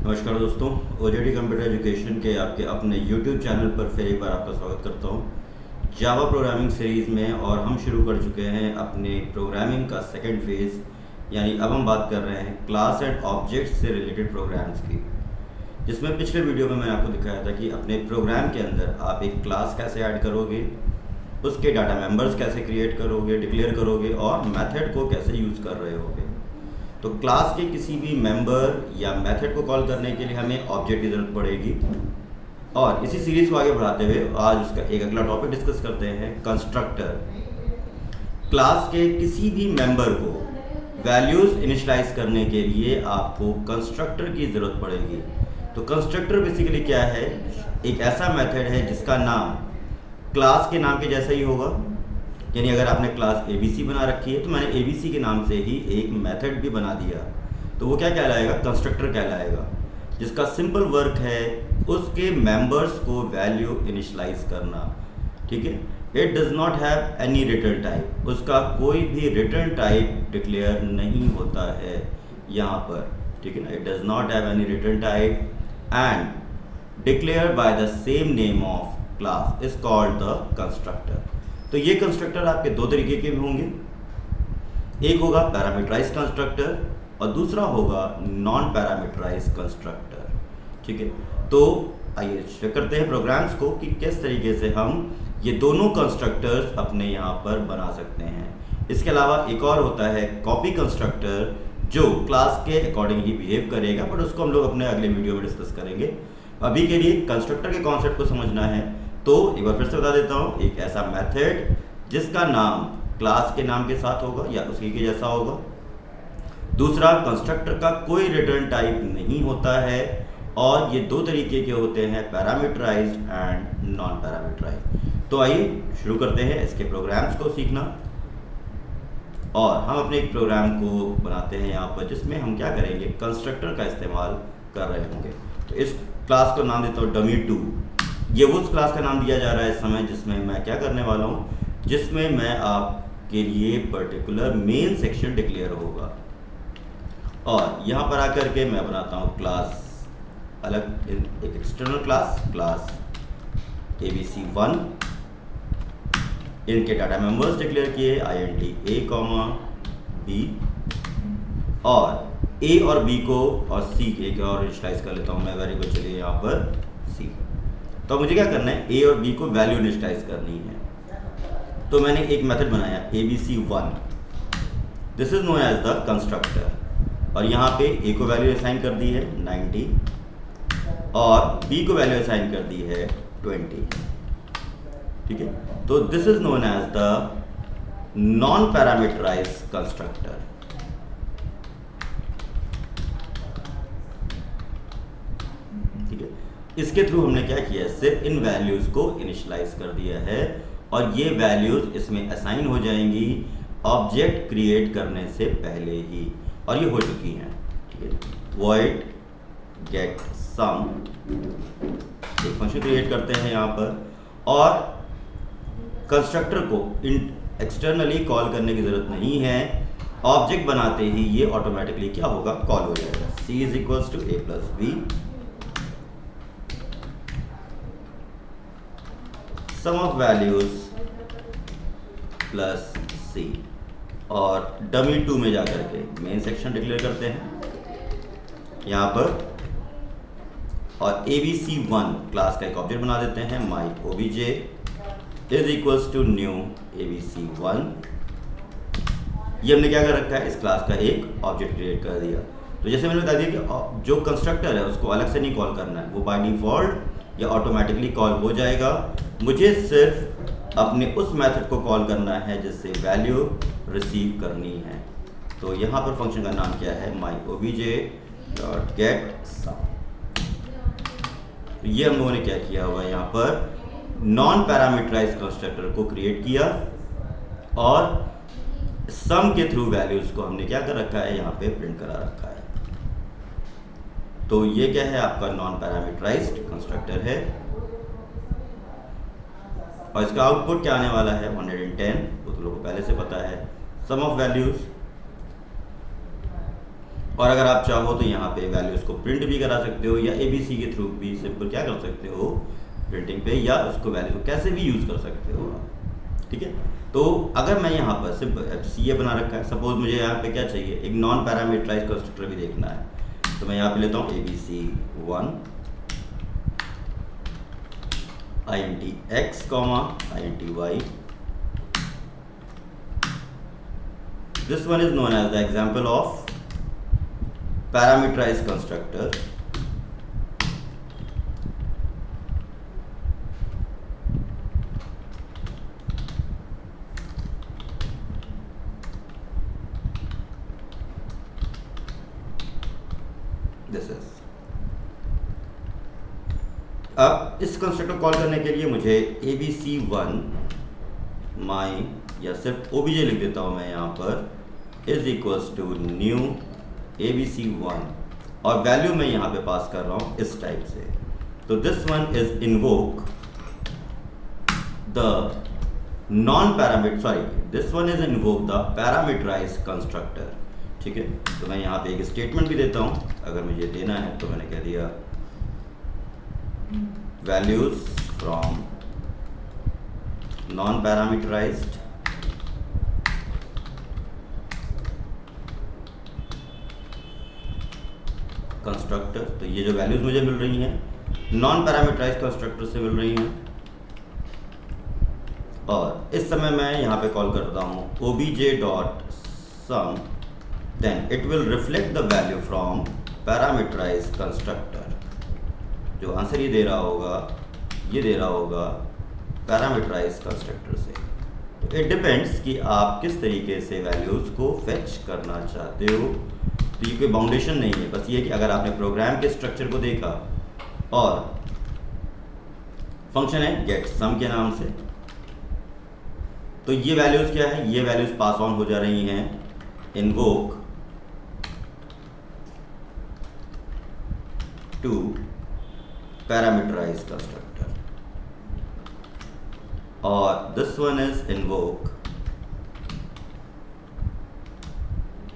नमस्कार दोस्तों, ओजेडी computer education के आपके अपने यूट्यूब चैनल पर फिर एक बार आपका स्वागत करता हूं जावा प्रोग्रामिंग सीरीज़ में। और हम शुरू कर चुके हैं अपने प्रोग्रामिंग का सेकंड फेज़, यानी अब हम बात कर रहे हैं क्लास एंड ऑब्जेक्ट से रिलेटेड प्रोग्राम्स की। जिसमें पिछले वीडियो में मैंने आपको दिखाया था कि अपने प्रोग्राम के अंदर आप एक क्लास कैसे ऐड करोगे, उसके डाटा मेंबर्स कैसे क्रिएट करोगे, डिक्लेयर करोगे और मेथड को कैसे यूज़ कर रहे होगे। तो क्लास के किसी भी मेंबर या मेथड को कॉल करने के लिए हमें ऑब्जेक्ट की ज़रूरत पड़ेगी। और इसी सीरीज़ को आगे बढ़ाते हुए आज उसका एक अगला टॉपिक डिस्कस करते हैं, कंस्ट्रक्टर। क्लास के किसी भी मेंबर को वैल्यूज़ इनिशियलाइज करने के लिए आपको कंस्ट्रक्टर की ज़रूरत पड़ेगी। तो कंस्ट्रक्टर बेसिकली क्या है? एक ऐसा मेथड है जिसका नाम क्लास के नाम के जैसा ही होगा। यानी अगर आपने क्लास ABC बना रखी है तो मैंने ABC के नाम से ही एक मेथड भी बना दिया, तो वो क्या कहलाएगा? कंस्ट्रक्टर कहलाएगा, जिसका सिंपल वर्क है उसके मेंबर्स को वैल्यू इनिशियलाइज करना। ठीक है, it does not have any return type, उसका कोई भी रिटर्न टाइप डिक्लेयर नहीं होता है यहाँ पर। ठीक है ना, it does not have any return type and declare by the same name of class is called the constructor. तो ये कंस्ट्रक्टर आपके दो तरीके के भी होंगे, एक होगा पैरामीटराइज्ड कंस्ट्रक्टर और दूसरा होगा नॉन पैरामीटराइज्ड कंस्ट्रक्टर। ठीक है, तो आइए चेक करते हैं प्रोग्राम्स को कि किस तरीके से हम ये दोनों कंस्ट्रक्टर्स अपने यहाँ पर बना सकते हैं। इसके अलावा एक और होता है कॉपी कंस्ट्रक्टर, जो क्लास के अकॉर्डिंग ही बिहेव करेगा, बट उसको हम लोग अपने अगले वीडियो में डिस्कस करेंगे। अभी के लिए कंस्ट्रक्टर के कॉन्सेप्ट को समझना है तो एक बार फिर से बता देता हूँ, एक ऐसा मेथड जिसका नाम क्लास के नाम के साथ होगा या उसी के जैसा होगा। दूसरा, कंस्ट्रक्टर का कोई रिटर्न टाइप नहीं होता है और ये दो तरीके के होते हैं, पैरामीटराइज्ड एंड नॉन पैरामीटराइज्ड। तो आइए शुरू करते हैं इसके प्रोग्राम्स को सीखना। और हम अपने एक प्रोग्राम को बनाते हैं यहाँ पर, जिसमें हम क्या करेंगे, कंस्ट्रक्टर का इस्तेमाल कर रहे होंगे। तो इस क्लास को नाम देता हूँ dummy2। ये उस क्लास का नाम दिया जा रहा है इस समय जिसमें मैं क्या करने वाला हूँ, जिसमें मैं आपके लिए पर्टिकुलर मेन सेक्शन डिक्लेयर होगा। और यहाँ पर आकर के मैं बनाता हूँ क्लास अलग, एक एक्सटर्नल क्लास ABC1। इनके डाटा मेंबर्स डिक्लेयर किए int a, b। और a और b को और c एक और इनिशियलाइज कर लेता हूँ मैं वेरिएबल, चलिए यहाँ पर c। तो मुझे क्या करना है, a और b को वैल्यू इनिशियलाइज करनी है। तो मैंने एक मेथड बनाया ABC1, this is known as the constructor. और यहाँ पे a को वैल्यू असाइन कर दी है 90 और b को वैल्यू असाइन कर दी है 20। ठीक है, तो this is known as the non parameterized constructor. ठीक है, इसके थ्रू हमने क्या किया है, सिर्फ इन वैल्यूज को इनिशियलाइज कर दिया है और ये वैल्यूज इसमें असाइन हो जाएंगी ऑब्जेक्ट क्रिएट करने से पहले ही, और ये हो चुकी हैं। ठीक है, void get sum एक फंक्शन क्रिएट करते हैं यहाँ पर, और कंस्ट्रक्टर को एक्सटर्नली कॉल करने की जरूरत नहीं है। ऑब्जेक्ट बनाते ही ये ऑटोमेटिकली क्या होगा, कॉल हो जाएगा। c is equals to a plus b, sum of values plus c। और dummy2 में जाकर के मेन सेक्शन डिक्लेयर करते हैं यहाँ पर, और ABC1 क्लास का एक ऑब्जेक्ट बना देते हैं, my obj is equals to new ABC1। ये हमने क्या कर रखा है, इस क्लास का एक ऑब्जेक्ट क्रिएट कर दिया। तो जैसे मैंने बता दिया कि जो कंस्ट्रक्टर है उसको अलग से नहीं कॉल करना है, वो बाय डिफॉल्ट या ऑटोमेटिकली कॉल हो जाएगा। मुझे सिर्फ अपने उस मेथड को कॉल करना है जिससे वैल्यू रिसीव करनी है। तो यहाँ पर फंक्शन का नाम क्या है, my obj dot get sum. तो ये हम लोगों ने क्या किया हुआ, यहाँ पर नॉन पैरामीटराइज्ड कंस्ट्रक्टर को क्रिएट किया और सम के थ्रू वैल्यूज को हमने क्या कर रखा है, यहाँ पे प्रिंट करा रखा है। तो ये क्या है, आपका नॉन पैरामीटराइज्ड कंस्ट्रक्टर है। और इसका आउटपुट क्या आने वाला है, 110, वो तो लोगों को पहले से पता है। सम ऑफ वैल्यूज और अगर आप चाहो तो यहाँ पे वैल्यूज़ को प्रिंट भी करा सकते हो या ABC के थ्रू भी सिंपल क्या कर सकते हो, प्रिंटिंग पे, या उसको वैल्यू को कैसे भी यूज़ कर सकते हो आप। ठीक है, तो अगर मैं यहाँ पर सिंपल CA बना रखा है, सपोज मुझे यहाँ पे क्या चाहिए, एक नॉन पैरामीटराइज कंस्ट्रक्टर भी देखना है, तो मैं यहाँ पे लेता हूँ ABC1 int x, int y. This one is known as the example of parameterized constructor. This is. अब इस कंस्ट्रक्टर कॉल करने के लिए मुझे ABC1 my या सिर्फ OBJ लिख देता हूँ मैं यहाँ पर is equals to new ABC1 और वैल्यू मैं यहाँ पे पास कर रहा हूँ इस टाइप से। तो this one is invoke the non parameter, sorry this one is invoke the parameterize constructor. ठीक है, तो मैं यहाँ पे एक स्टेटमेंट भी देता हूँ, अगर मुझे देना है तो मैंने कह दिया values from non parameterized constructor. तो ये जो वैल्यूज मुझे मिल रही हैं नॉन पैरामीटराइज कंस्ट्रक्टर से मिल रही हैं, और इस समय मैं यहाँ पे कॉल करता हूँ obj.sum, then it will reflect the value from parameterize constructor. जो आंसर ये दे रहा होगा, ये दे रहा होगा पैरामीटराइज कंस्ट्रक्टर से। तो इट डिपेंड्स कि आप किस तरीके से वैल्यूज़ को फेच करना चाहते हो। तो ये कोई बाउंडेशन नहीं है, बस ये कि अगर आपने प्रोग्राम के स्ट्रक्चर को देखा और फंक्शन है गेट सम के नाम से, तो ये वैल्यूज़ क्या है, ये वैल्यूज़ पास ऑन हो जा रही हैं इन्वोक टू पैरामीटराइज कंस्ट्रक्टर, और this one is invoke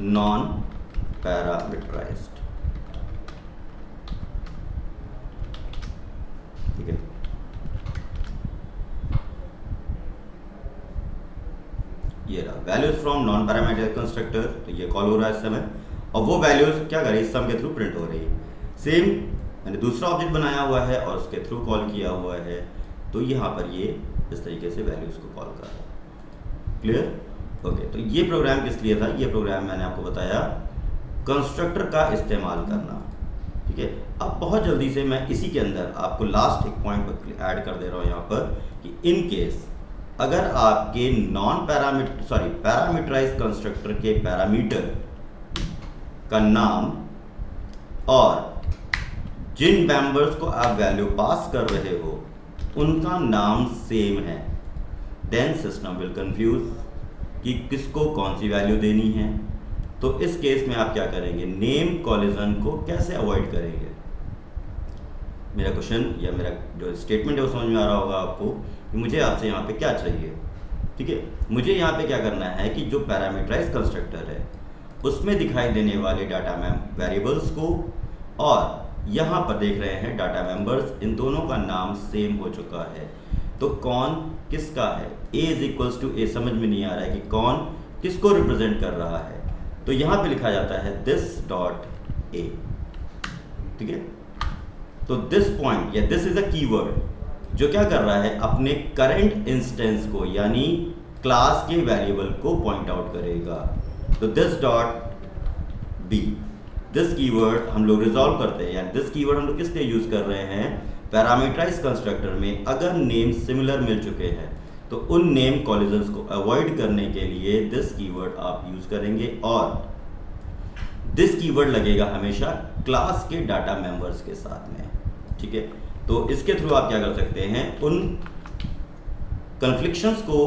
non parameterized. ठीक है, ये रहा values from non parameterized constructor. तो ये कॉल हो रहा है इस समय, और वो वैल्यूज क्या कर रही है, सम के थ्रू प्रिंट हो रही है। सेम मैंने दूसरा ऑब्जेक्ट बनाया हुआ है और उसके थ्रू कॉल किया हुआ है, तो यहाँ पर ये इस तरीके से वैल्यूज को कॉल कर रहा है। क्लियर? ओके, तो ये प्रोग्राम किस लिए था, ये प्रोग्राम मैंने आपको बताया कंस्ट्रक्टर का इस्तेमाल करना। ठीक है, अब बहुत जल्दी से मैं इसी के अंदर आपको लास्ट एक पॉइंट ऐड कर दे रहा हूँ यहाँ पर कि इन केस अगर आपके पैरामीटराइज कंस्ट्रक्टर के पैरामीटर का नाम और जिन मेंबर्स को आप वैल्यू पास कर रहे हो उनका नाम सेम है, देन सिस्टम विल कंफ्यूज कि किसको कौन सी वैल्यू देनी है। तो इस केस में आप क्या करेंगे, नेम कॉलिजन को कैसे अवॉइड करेंगे। मेरा क्वेश्चन या मेरा जो स्टेटमेंट है वो समझ में आ रहा होगा आपको कि मुझे आपसे यहाँ पे क्या चाहिए। ठीक है, मुझे यहाँ पे क्या करना है कि जो पैरामीटराइज कंस्ट्रक्टर है उसमें दिखाई देने वाले डाटा वेरिएबल्स को और यहाँ पर देख रहे हैं डाटा मेंबर्स, इन दोनों का नाम सेम हो चुका है। तो कौन किसका है, A इज इक्वल्स टू ए, समझ में नहीं आ रहा है कि कौन किसको रिप्रेजेंट कर रहा है, तो यहाँ पे लिखा जाता है दिस डॉट ए। ठीक है, तो दिस पॉइंट या दिस इज अ कीवर्ड जो क्या कर रहा है, अपने करंट इंस्टेंस को यानी क्लास के वेरिएबल को पॉइंट आउट करेगा। तो this dot B, this keyword हम लोग रिजॉल्व करते हैं, यानी दिस कीवर्ड हम लोग किस लिए यूज कर रहे हैं, पैरामीटराइज कंस्ट्रक्टर में अगर नेम सिमिलर मिल चुके हैं तो उन नेम कॉलिजन्स को अवॉइड करने के लिए दिस कीवर्ड आप यूज करेंगे, और दिस कीवर्ड लगेगा हमेशा क्लास के डाटा मेंबर्स के साथ में। ठीक है, तो इसके थ्रू आप क्या कर सकते हैं, उन कन्फ्लिक्शंस को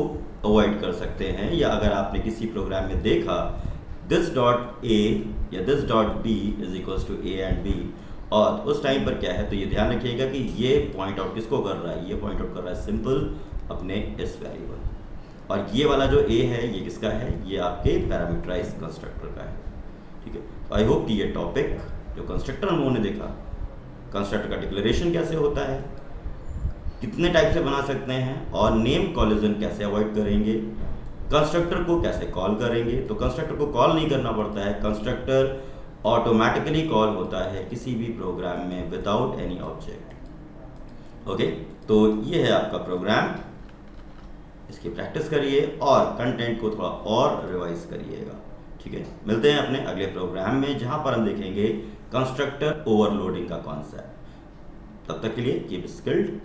अवॉइड कर सकते हैं। या अगर आपने किसी प्रोग्राम में देखा दिस डॉट ए या this dot B is equals to A and B, और उस टाइम पर क्या है, तो ये ध्यान रखिएगा कि ये पॉइंट आउट किसको कर रहा है, ये पॉइंट आउट कर रहा है सिंपल अपने इस वेरिएबल, और ये वाला जो ए है ये किसका है, ये आपके पैरामीटराइज कंस्ट्रक्टर का है। ठीक है, आई होप कि ये टॉपिक जो कंस्ट्रक्टर हम लोगों ने देखा, कंस्ट्रक्टर का डिक्लेरेशन कैसे होता है, कितने टाइप से बना सकते हैं, और नेम कॉलिजन कैसे अवॉइड करेंगे, कंस्ट्रक्टर को कैसे कॉल करेंगे। तो कंस्ट्रक्टर को कॉल नहीं करना पड़ता है, कंस्ट्रक्टर ऑटोमेटिकली कॉल होता है किसी भी प्रोग्राम में विदाउट एनी ऑब्जेक्ट। ओके, तो ये है आपका प्रोग्राम, इसकी प्रैक्टिस करिए और कंटेंट को थोड़ा और रिवाइज करिएगा। ठीक है, मिलते हैं अपने अगले प्रोग्राम में जहां पर हम देखेंगे कंस्ट्रक्टर ओवरलोडिंग का कॉन्सेप्ट। तब तक के लिए कीप स्किल्ड।